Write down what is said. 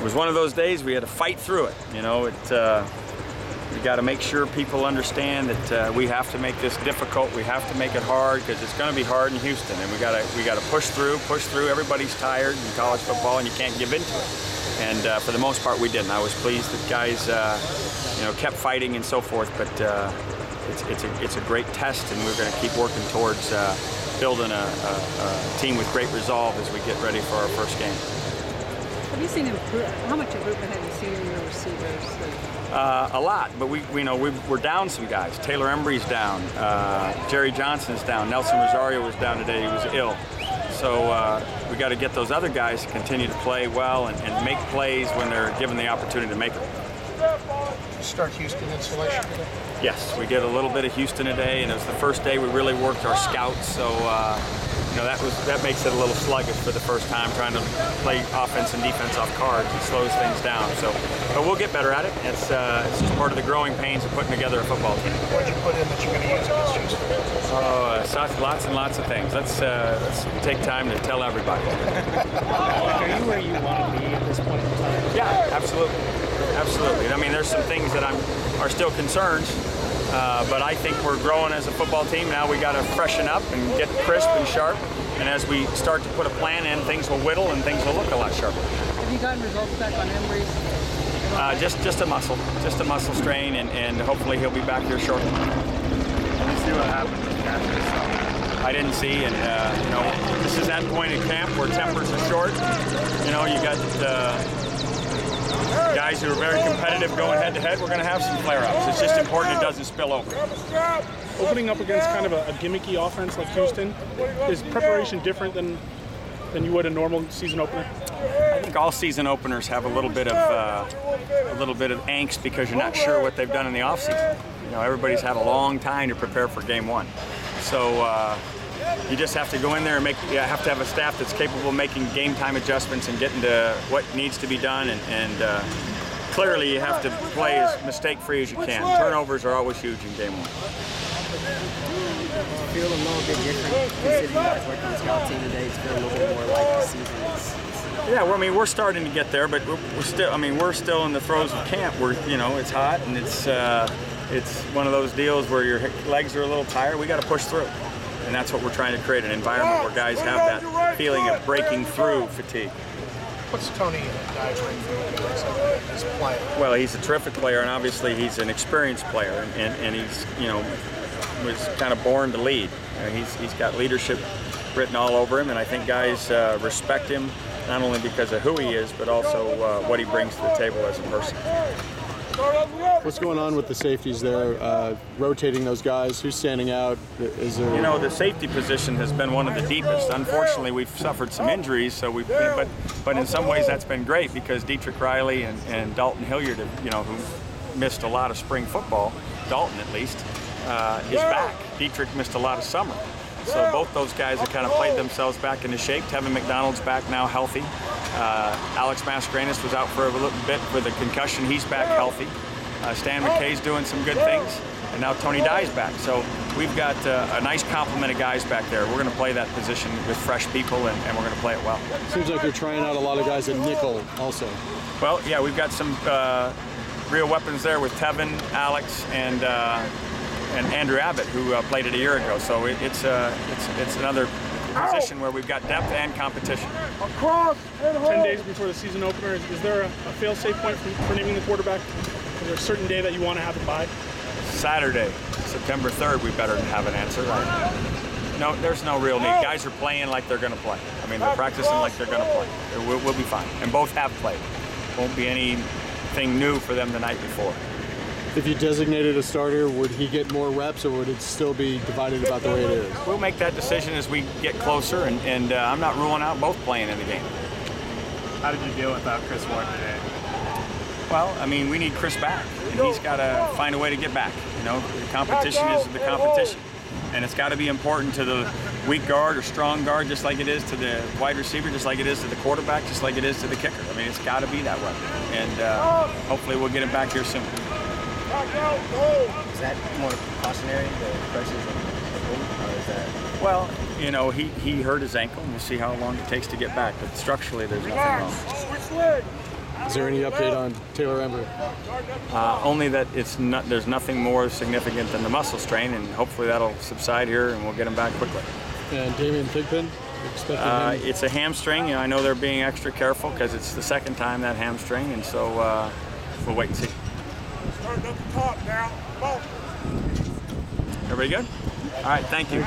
was one of those days we had to fight through it. You know, we got to make sure people understand that we have to make this difficult. We have to make it hard because it's going to be hard in Houston, and we got to push through. Everybody's tired in college football, and you can't give into it. And for the most part, we didn't. I was pleased that guys, you know, kept fighting and so forth. But it's a great test, and we're going to keep working towards building a team with great resolve as we get ready for our first game. Have you seen how much improvement have you seen in your receivers? A lot, but we're down some guys. Taylor Embry's down. Jerry Johnson's down. Nelson Rosario was down today. He was ill. So we got to get those other guys to continue to play well and make plays when they're given the opportunity to make them. Start Houston installation today? Yes, we did a little bit of Houston today, and it was the first day we really worked our scouts. So you know, that makes it a little sluggish for the first time, trying to play offense and defense off cards. It slows things down. So, but we'll get better at it. It's just part of the growing pains of putting together a football team. What did you put in that you're going to use against Houston? Lots and lots of things. Let's take time to tell everybody. Are you where you want to be at this point in time? Yeah, absolutely. Absolutely. I mean, there's some things that are still concerns, but I think we're growing as a football team. Now we got to freshen up and get crisp and sharp. And as we start to put a plan in, things will whittle and things will look a lot sharper. Have you gotten results back on Embry's? Just a muscle strain, and hopefully he'll be back here shortly. Let me see what happens with Castro. I didn't see, and you know, this is that point in camp where tempers are short. You know, you got guys who are very competitive going head-to-head. We're going to have some flare-ups. It's just important it doesn't spill over. Opening up against kind of a gimmicky offense like Houston, is preparation different than you would a normal season opener? I think all season openers have a little bit of angst because you're not sure what they've done in the offseason. You know, everybody's had a long time to prepare for game one. So you just have to go in there and you have to have a staff that's capable of making game time adjustments and getting to what needs to be done. And clearly you have to play as mistake-free as you can. Turnovers are always huge in game one. Feel a little bit different considering you guys worked on the scout team today. It's feel a little bit more like the season is. Yeah, well, I mean, we're starting to get there, but we're still. I mean, we're still in the throes of camp. You know, it's hot and it's one of those deals where your legs are a little tired. We got to push through, and that's what we're trying to create—an environment where guys have that feeling of breaking through fatigue. What's Tony Dye as a player? Well, he's a terrific player, and obviously he's an experienced player, and he's, you know, was kind of born to lead. He's got leadership written all over him, and I think guys respect him not only because of who he is, but also what he brings to the table as a person. What's going on with the safeties there? Rotating those guys, who's standing out? Is there? You know, the safety position has been one of the deepest. Unfortunately, we've suffered some injuries, so but in some ways that's been great because Dietrich Riley and Dalton Hilliard, you know, who missed a lot of spring football, Dalton at least, is back. Dietrich missed a lot of summer. So both those guys have kind of played themselves back into shape. Tevin McDonald's back now healthy. Alex Mascarenas was out for a little bit with a concussion. He's back healthy. Stan McKay's doing some good things. And now Tony Dye's back. So we've got a nice complement of guys back there. We're going to play that position with fresh people, and we're going to play it well. Seems like you're trying out a lot of guys at nickel also. Well, yeah, we've got some real weapons there with Tevin, Alex, and Andrew Abbott, who played it a year ago. So it's another position where we've got depth and competition. 10 days before the season opener, is there a fail-safe point for naming the quarterback? Is there a certain day that you want to have it by? Saturday, September 3rd, we better have an answer. No, there's no real need. Guys are playing like they're going to play. I mean, they're practicing like they're going to play. We'll be fine. And both have played. Won't be anything new for them the night before. If you designated a starter, would he get more reps, or would it still be divided about the way it is? We'll make that decision as we get closer, and I'm not ruling out both playing in the game. How did you deal without Chris Ward today? Well, I mean, we need Chris back, and he's got to find a way to get back. You know, the competition is the competition, and it's got to be important to the weak guard or strong guard, just like it is to the wide receiver, just like it is to the quarterback, just like it is to the kicker. I mean, it's got to be that way, and hopefully we'll get him back here soon. Is that more precautionary, the pressures of the boot, or is that? Well, you know, he hurt his ankle, and we'll see how long it takes to get back. But structurally, there's nothing wrong. Is there any update on Taylor Ember? Only that there's nothing more significant than the muscle strain, and hopefully that'll subside here and we'll get him back quickly. And Damian Thigpen? Expecting him? It's a hamstring. I know they're being extra careful because it's the second time that hamstring, and so we'll wait and see. Starting at the top now. Come on. Everybody good? All right, thank you.